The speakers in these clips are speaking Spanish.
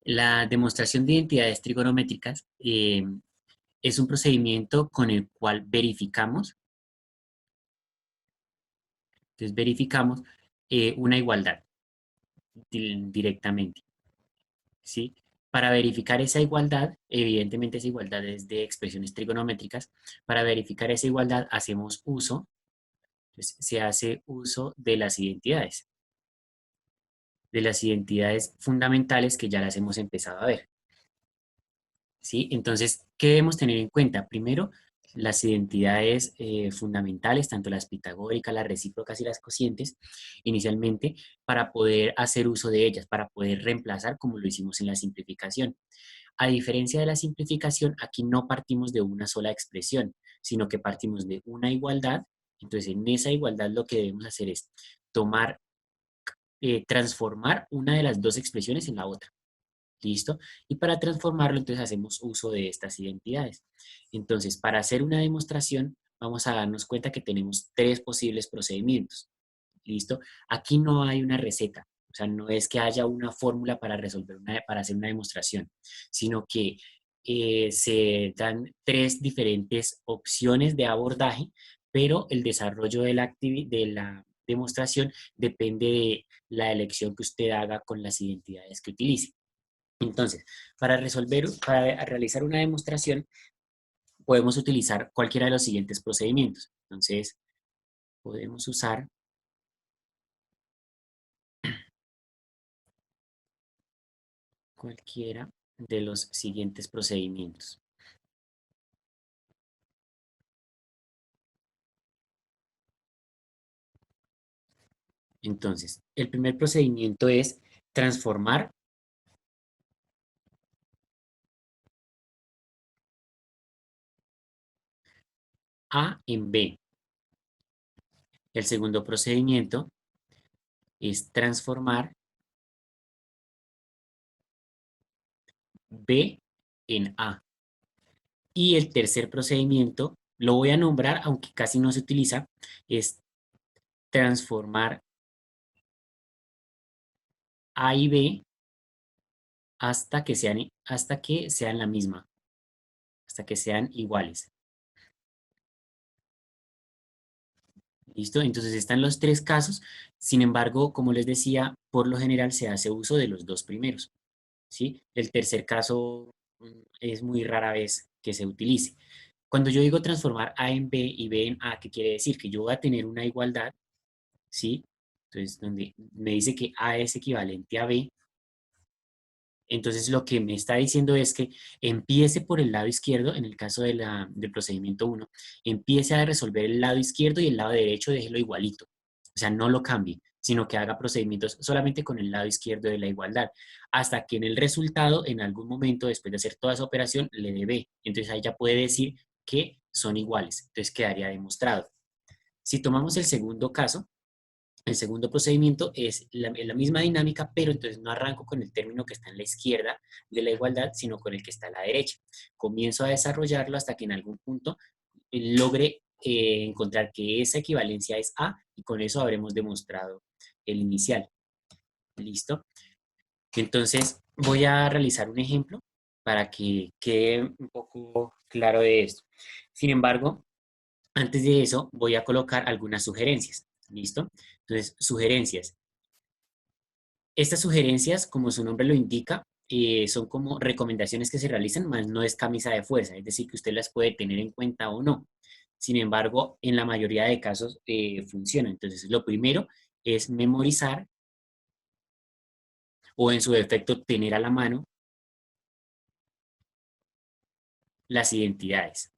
La demostración de identidades trigonométricas es un procedimiento con el cual verificamos una igualdad directamente, ¿sí? Para verificar esa igualdad, evidentemente esa igualdad es de expresiones trigonométricas. Para verificar esa igualdad hacemos uso, pues, se hace uso de las identidades fundamentales que ya las hemos empezado a ver. ¿Sí? Entonces, ¿qué debemos tener en cuenta? Primero, las identidades fundamentales, tanto las pitagóricas, las recíprocas y las cocientes, inicialmente, para poder hacer uso de ellas, para poder reemplazar como lo hicimos en la simplificación. A diferencia de la simplificación, aquí no partimos de una sola expresión, sino que partimos de una igualdad. Entonces, en esa igualdad lo que debemos hacer es tomar, transformar una de las dos expresiones en la otra. ¿Listo? Y para transformarlo, entonces hacemos uso de estas identidades. Entonces, para hacer una demostración, vamos a darnos cuenta que tenemos tres posibles procedimientos. ¿Listo? Aquí no hay una receta. O sea, no es que haya una fórmula para para hacer una demostración, sino que se dan tres diferentes opciones de abordaje, pero el desarrollo de la demostración depende de la elección que usted haga con las identidades que utilice. Entonces, para realizar una demostración, podemos utilizar cualquiera de los siguientes procedimientos. Entonces, podemos usar cualquiera de los siguientes procedimientos. Entonces, el primer procedimiento es transformar A en B. El segundo procedimiento es transformar B en A. Y el tercer procedimiento, lo voy a nombrar, aunque casi no se utiliza, es transformar A y B hasta que sean la misma, hasta que sean iguales. ¿Listo? Entonces están los tres casos. Sin embargo, como les decía, por lo general se hace uso de los dos primeros. ¿Sí? El tercer caso es muy rara vez que se utilice. Cuando yo digo transformar A en B y B en A, ¿qué quiere decir? Que yo voy a tener una igualdad, ¿sí? Entonces, donde me dice que A es equivalente a B, entonces lo que me está diciendo es que empiece por el lado izquierdo, en el caso del procedimiento 1, empiece a resolver el lado izquierdo y el lado derecho déjelo igualito. O sea, no lo cambie, sino que haga procedimientos solamente con el lado izquierdo de la igualdad, hasta que en el resultado, en algún momento, después de hacer toda esa operación, le dé B. Entonces ahí ya puede decir que son iguales. Entonces quedaría demostrado. Si tomamos el segundo caso, el segundo procedimiento es la misma dinámica, pero entonces no arranco con el término que está en la izquierda de la igualdad, sino con el que está a la derecha. Comienzo a desarrollarlo hasta que en algún punto logre encontrar que esa equivalencia es A y con eso habremos demostrado el inicial. ¿Listo? Entonces voy a realizar un ejemplo para que quede un poco claro de esto. Sin embargo, antes de eso voy a colocar algunas sugerencias. ¿Listo? Entonces, sugerencias. Estas sugerencias, como su nombre lo indica, son como recomendaciones que se realizan, más no es camisa de fuerza, es decir, que usted las puede tener en cuenta o no. Sin embargo, en la mayoría de casos funciona. Entonces, lo primero es memorizar o en su defecto tener a la mano las identidades.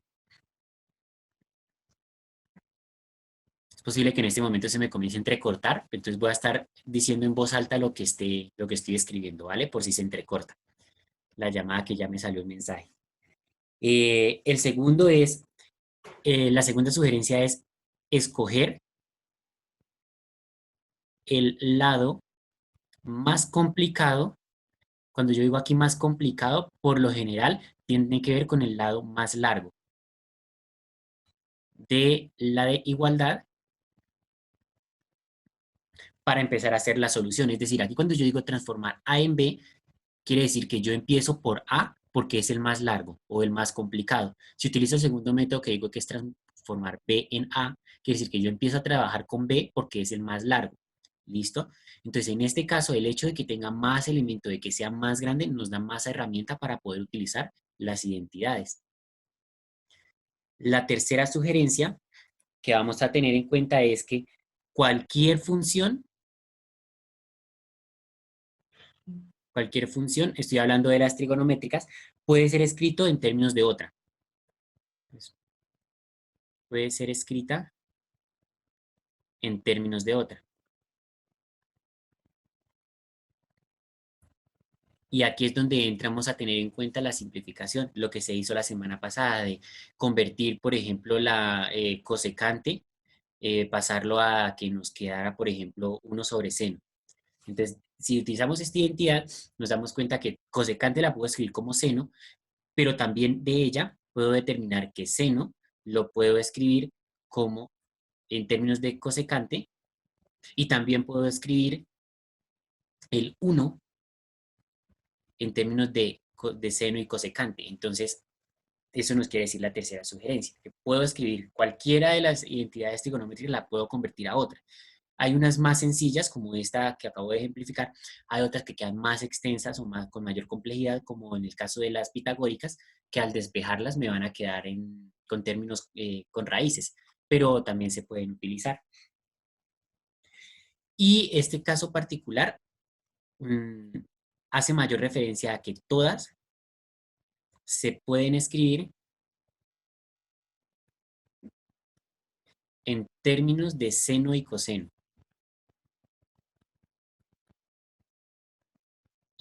Es posible que en este momento se me comience a entrecortar, entonces voy a estar diciendo en voz alta lo que estoy escribiendo, ¿vale? Por si se entrecorta la llamada que ya me salió el mensaje. El segundo es la segunda sugerencia es escoger el lado más complicado. Cuando yo digo aquí más complicado, por lo general tiene que ver con el lado más largo de la de igualdad para empezar a hacer la solución. Es decir, aquí cuando yo digo transformar A en B, quiere decir que yo empiezo por A porque es el más largo o el más complicado. Si utilizo el segundo método que digo que es transformar B en A, quiere decir que yo empiezo a trabajar con B porque es el más largo. ¿Listo? Entonces, en este caso, el hecho de que tenga más elemento, de que sea más grande, nos da más herramienta para poder utilizar las identidades. La tercera sugerencia que vamos a tener en cuenta es que cualquier función, estoy hablando de las trigonométricas, puede ser escrito en términos de otra. Pues, puede ser escrita en términos de otra. Y aquí es donde entramos a tener en cuenta la simplificación, lo que se hizo la semana pasada de convertir, por ejemplo, la cosecante, pasarlo a que nos quedara, por ejemplo, 1 sobre seno. Entonces, si utilizamos esta identidad, nos damos cuenta que cosecante la puedo escribir como seno, pero también de ella puedo determinar que seno lo puedo escribir como en términos de cosecante y también puedo escribir el 1 en términos de seno y cosecante. Entonces, eso nos quiere decir la tercera sugerencia, que puedo escribir cualquiera de las identidades trigonométricas, la puedo convertir a otra. Hay unas más sencillas, como esta que acabo de ejemplificar, hay otras que quedan más extensas o con mayor complejidad, como en el caso de las pitagóricas, que al despejarlas me van a quedar con términos con raíces, pero también se pueden utilizar. Y este caso particular mmm, hace mayor referencia a que todas se pueden escribir en términos de seno y coseno.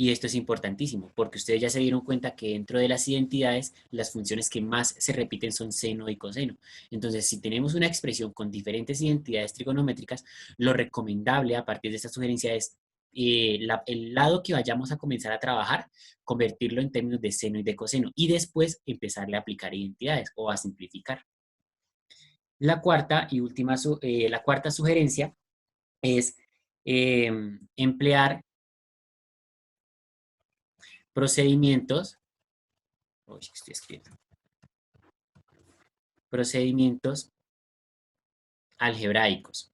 Y esto es importantísimo, porque ustedes ya se dieron cuenta que dentro de las identidades, las funciones que más se repiten son seno y coseno. Entonces, si tenemos una expresión con diferentes identidades trigonométricas, lo recomendable a partir de esta sugerencia es el lado que vayamos a comenzar a trabajar, convertirlo en términos de seno y de coseno, y después empezarle a aplicar identidades o a simplificar. La cuarta y última, la cuarta sugerencia es emplear procedimientos, uy, estoy escribiendo, procedimientos algebraicos.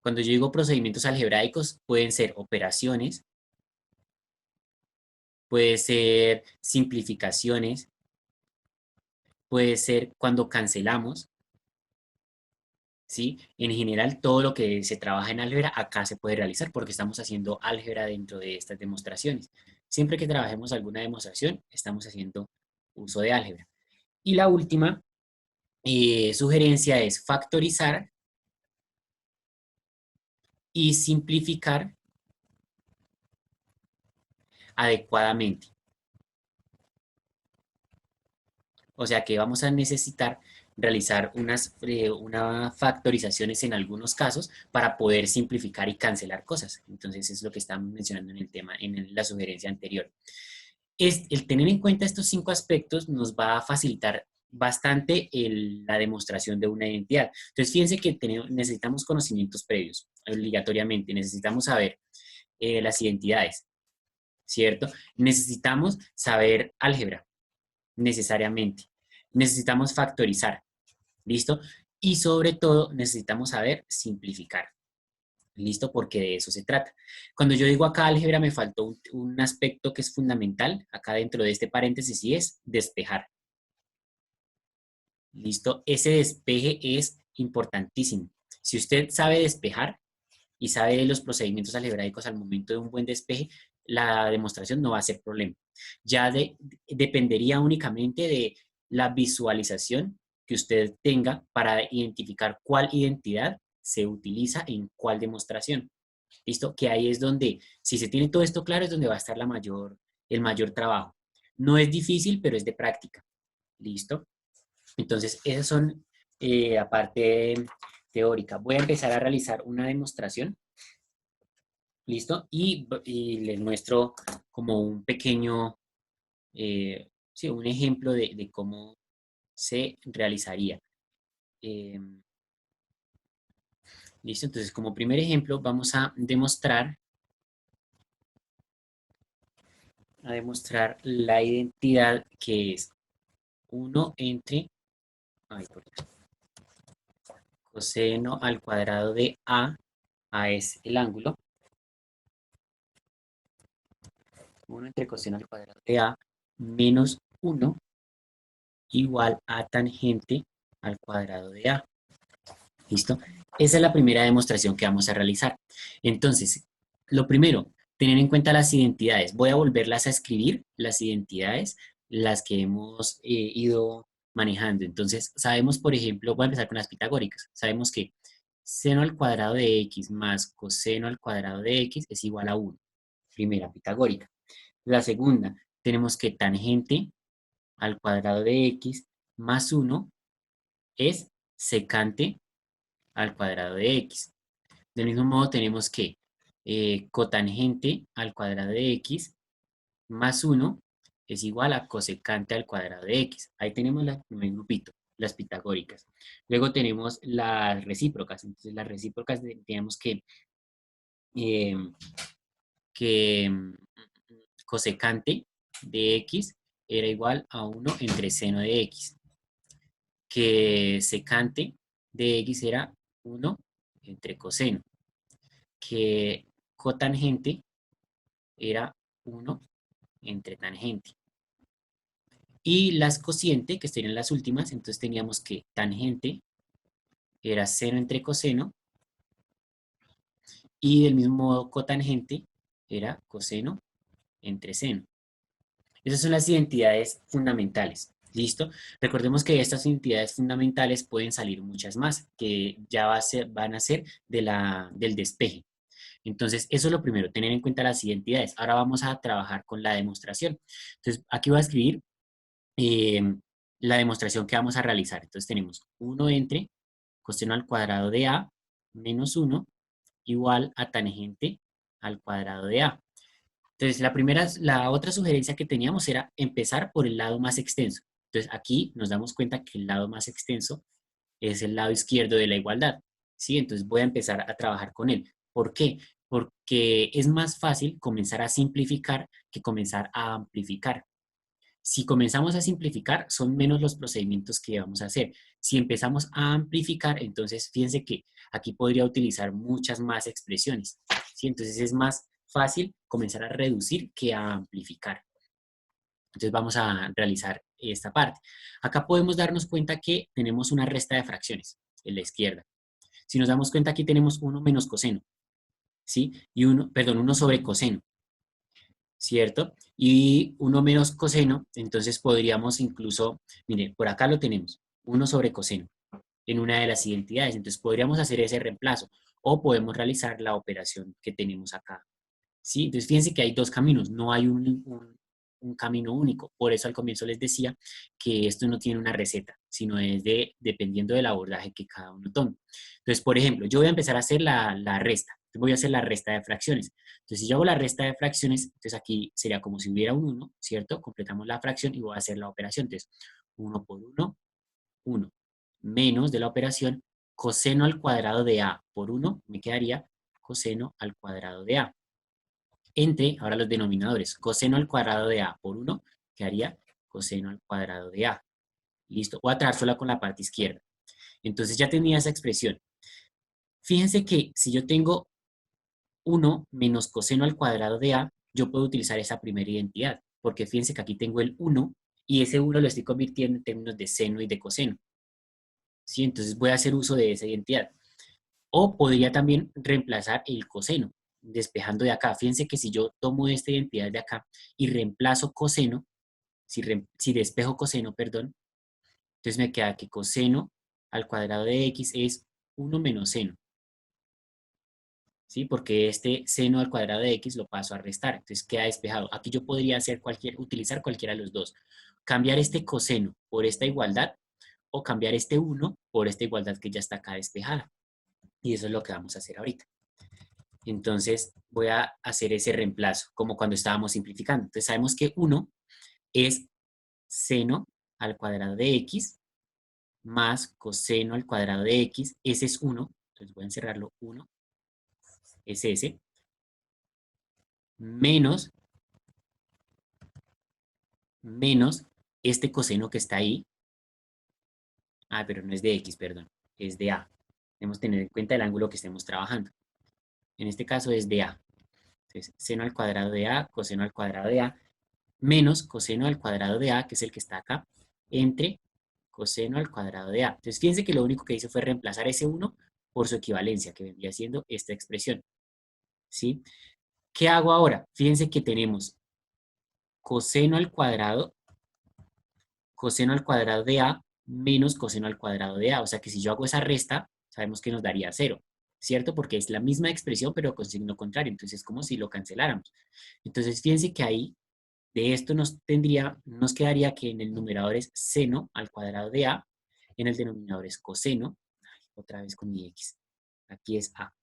Cuando yo digo procedimientos algebraicos, pueden ser operaciones, puede ser simplificaciones, puede ser cuando cancelamos, ¿sí? En general, todo lo que se trabaja en álgebra acá se puede realizar porque estamos haciendo álgebra dentro de estas demostraciones. Siempre que trabajemos alguna demostración, estamos haciendo uso de álgebra. Y la última sugerencia es factorizar y simplificar adecuadamente. O sea que vamos a necesitar realizar unas factorizaciones en algunos casos para poder simplificar y cancelar cosas. Entonces es lo que estamos mencionando en el tema, en la sugerencia anterior. El tener en cuenta estos 5 aspectos nos va a facilitar bastante la demostración de una identidad. Entonces fíjense que necesitamos conocimientos previos, obligatoriamente. Necesitamos saber las identidades, ¿cierto? Necesitamos saber álgebra, necesariamente. Necesitamos factorizar, ¿listo? Y sobre todo necesitamos saber simplificar, ¿listo? Porque de eso se trata. Cuando yo digo acá álgebra me faltó un aspecto que es fundamental, acá dentro de este paréntesis, y es despejar, ¿listo? Ese despeje es importantísimo. Si usted sabe despejar y sabe de los procedimientos algebraicos al momento de un buen despeje, la demostración no va a ser problema. Ya dependería únicamente de la visualización que usted tenga para identificar cuál identidad se utiliza en cuál demostración. ¿Listo? Que ahí es donde, si se tiene todo esto claro, es donde va a estar el mayor trabajo. No es difícil, pero es de práctica. ¿Listo? Entonces, esas son aparte teórica. Voy a empezar a realizar una demostración. ¿Listo? Y les muestro como un pequeño, sí, un ejemplo de cómo se realizaría. Eh, ¿Listo? Entonces, como primer ejemplo, vamos a demostrar a demostrar la identidad que es uno entre ay, coseno al cuadrado de A es el ángulo, 1 entre coseno al cuadrado de A menos 1 igual a tangente al cuadrado de A. ¿Listo? Esa es la primera demostración que vamos a realizar. Entonces, lo primero, tener en cuenta las identidades. Voy a volverlas a escribir, las identidades, las que hemos ido manejando. Entonces, sabemos, por ejemplo, voy a empezar con las pitagóricas. Sabemos que seno al cuadrado de x más coseno al cuadrado de x es igual a 1. Primera pitagórica. La segunda, tenemos que tangente al cuadrado de x más 1 es secante al cuadrado de x. Del mismo modo tenemos que cotangente al cuadrado de x más 1 es igual a cosecante al cuadrado de x. Ahí tenemos el primer grupito, las pitagóricas. Luego tenemos las recíprocas. Entonces las recíprocas tenemos eh, que cosecante de x era igual a 1 entre seno de x. Que secante de x era 1 entre coseno. Que cotangente era 1 entre tangente. Y las cociente, que serían las últimas, entonces teníamos que tangente era seno entre coseno y del mismo modo cotangente era coseno entre seno. Esas son las identidades fundamentales. ¿Listo? Recordemos que de estas identidades fundamentales pueden salir muchas más, que ya van a ser del despeje. Entonces, eso es lo primero, tener en cuenta las identidades. Ahora vamos a trabajar con la demostración. Entonces, aquí voy a escribir eh, la demostración que vamos a realizar. Entonces, tenemos 1 entre coseno al cuadrado de A menos 1 igual a tangente al cuadrado de A. Entonces, la otra sugerencia que teníamos era empezar por el lado más extenso. Entonces, aquí nos damos cuenta que el lado más extenso es el lado izquierdo de la igualdad. ¿Sí? Entonces, voy a empezar a trabajar con él. ¿Por qué? Porque es más fácil comenzar a simplificar que comenzar a amplificar. Si comenzamos a simplificar, son menos los procedimientos que vamos a hacer. Si empezamos a amplificar, entonces fíjense que aquí podría utilizar muchas más expresiones. ¿Sí? Entonces es más fácil comenzar a reducir que a amplificar. Entonces vamos a realizar esta parte. Acá podemos darnos cuenta que tenemos una resta de fracciones en la izquierda. Si nos damos cuenta, aquí tenemos 1 menos coseno, ¿sí? Y uno sobre coseno. ¿Cierto? Y 1 menos coseno, entonces podríamos incluso, mire, por acá lo tenemos, 1 sobre coseno en una de las identidades, entonces podríamos hacer ese reemplazo o podemos realizar la operación que tenemos acá, ¿sí? Entonces fíjense que hay dos caminos, no hay un camino único, por eso al comienzo les decía que esto no tiene una receta, sino es dependiendo del abordaje que cada uno tome. Entonces, por ejemplo, yo voy a empezar a hacer la resta, voy a hacer la resta de fracciones. Entonces, si yo hago la resta de fracciones, entonces aquí sería como si hubiera un 1, ¿cierto? Completamos la fracción y voy a hacer la operación. Entonces, 1 por 1, 1, menos de la operación coseno al cuadrado de A por 1, me quedaría coseno al cuadrado de A. Entre, ahora los denominadores, coseno al cuadrado de A por 1, quedaría coseno al cuadrado de A. Listo, voy a trabajar sola con la parte izquierda. Entonces ya tenía esa expresión. Fíjense que si yo tengo 1 menos coseno al cuadrado de A, yo puedo utilizar esa primera identidad, porque fíjense que aquí tengo el 1 y ese 1 lo estoy convirtiendo en términos de seno y de coseno. ¿Sí? Entonces voy a hacer uso de esa identidad. O podría también reemplazar el coseno, despejando de acá. Fíjense que si yo tomo esta identidad de acá y reemplazo coseno, si despejo coseno, perdón, entonces me queda que coseno al cuadrado de x es 1 menos seno. ¿Sí? Porque este seno al cuadrado de x lo paso a restar, entonces queda despejado. Aquí yo podría utilizar cualquiera de los dos. Cambiar este coseno por esta igualdad o cambiar este 1 por esta igualdad que ya está acá despejada. Y eso es lo que vamos a hacer ahorita. Entonces voy a hacer ese reemplazo, como cuando estábamos simplificando. Entonces sabemos que 1 es seno al cuadrado de x más coseno al cuadrado de x. Ese es 1. Entonces voy a encerrarlo 1. Es ese. Menos menos este coseno que está ahí. Ah, pero no es de X, perdón, es de A. Debemos tener en cuenta el ángulo que estemos trabajando. En este caso es de A. Entonces, seno al cuadrado de A, coseno al cuadrado de A, menos coseno al cuadrado de A, que es el que está acá, entre coseno al cuadrado de A. Entonces, fíjense que lo único que hice fue reemplazar ese 1 por su equivalencia, que vendría siendo esta expresión, ¿sí? ¿Qué hago ahora? Fíjense que tenemos coseno al cuadrado de A menos coseno al cuadrado de A. O sea que si yo hago esa resta, sabemos que nos daría 0, ¿cierto? Porque es la misma expresión, pero con signo contrario. Entonces es como si lo canceláramos. Entonces fíjense que ahí de esto nos quedaría que en el numerador es seno al cuadrado de A, en el denominador es coseno, otra vez con mi X, aquí es A.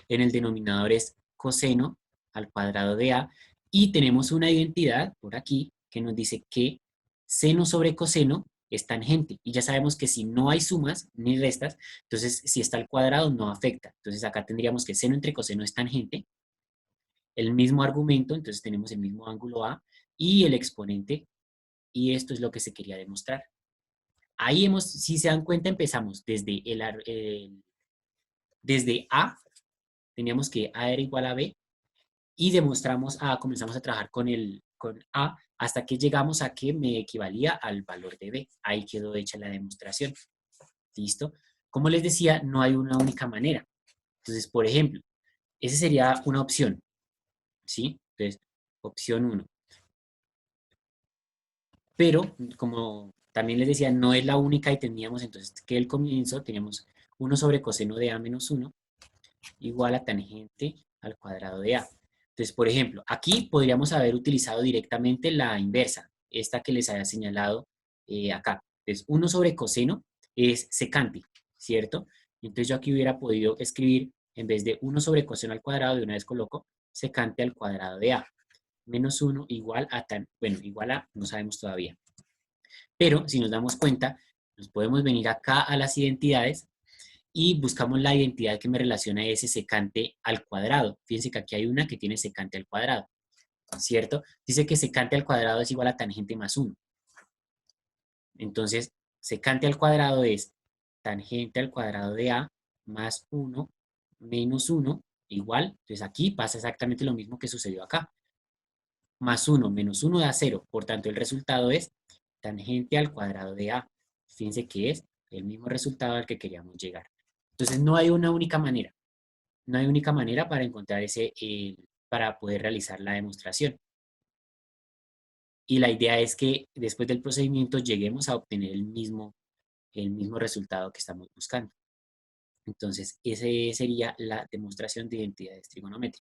En el denominador es coseno al cuadrado de A y tenemos una identidad por aquí que nos dice que seno sobre coseno es tangente y ya sabemos que si no hay sumas ni restas, entonces si está al cuadrado no afecta. Entonces acá tendríamos que seno entre coseno es tangente, el mismo argumento, entonces tenemos el mismo ángulo A y el exponente y esto es lo que se quería demostrar. Ahí si se dan cuenta, empezamos desde A, teníamos que A era igual a B, y comenzamos a trabajar con A hasta que llegamos a que me equivalía al valor de B. Ahí quedó hecha la demostración. ¿Listo? Como les decía, no hay una única manera. Entonces, por ejemplo, esa sería una opción, ¿sí? Entonces, opción uno. Pero, como también les decía, no es la única y teníamos entonces que el comienzo teníamos 1 sobre coseno de A menos 1 igual a tangente al cuadrado de A. Entonces, por ejemplo, aquí podríamos haber utilizado directamente la inversa, esta que les había señalado acá. Entonces, 1 sobre coseno es secante, ¿cierto? Entonces yo aquí hubiera podido escribir, en vez de 1 sobre coseno al cuadrado, de una vez coloco secante al cuadrado de A, menos 1 igual a bueno, igual a, no sabemos todavía. Pero si nos damos cuenta, nos podemos venir acá a las identidades y buscamos la identidad que me relaciona ese secante al cuadrado. Fíjense que aquí hay una que tiene secante al cuadrado, ¿cierto? Dice que secante al cuadrado es igual a tangente más 1. Entonces, secante al cuadrado es tangente al cuadrado de A más 1 menos 1 igual. Entonces aquí pasa exactamente lo mismo que sucedió acá. Más 1 menos 1 da 0. Por tanto, el resultado es tangente al cuadrado de A. Fíjense que es el mismo resultado al que queríamos llegar. Entonces, no hay una única manera. No hay única manera para encontrar para poder realizar la demostración. Y la idea es que después del procedimiento lleguemos a obtener el mismo resultado que estamos buscando. Entonces, esa sería la demostración de identidades trigonométricas.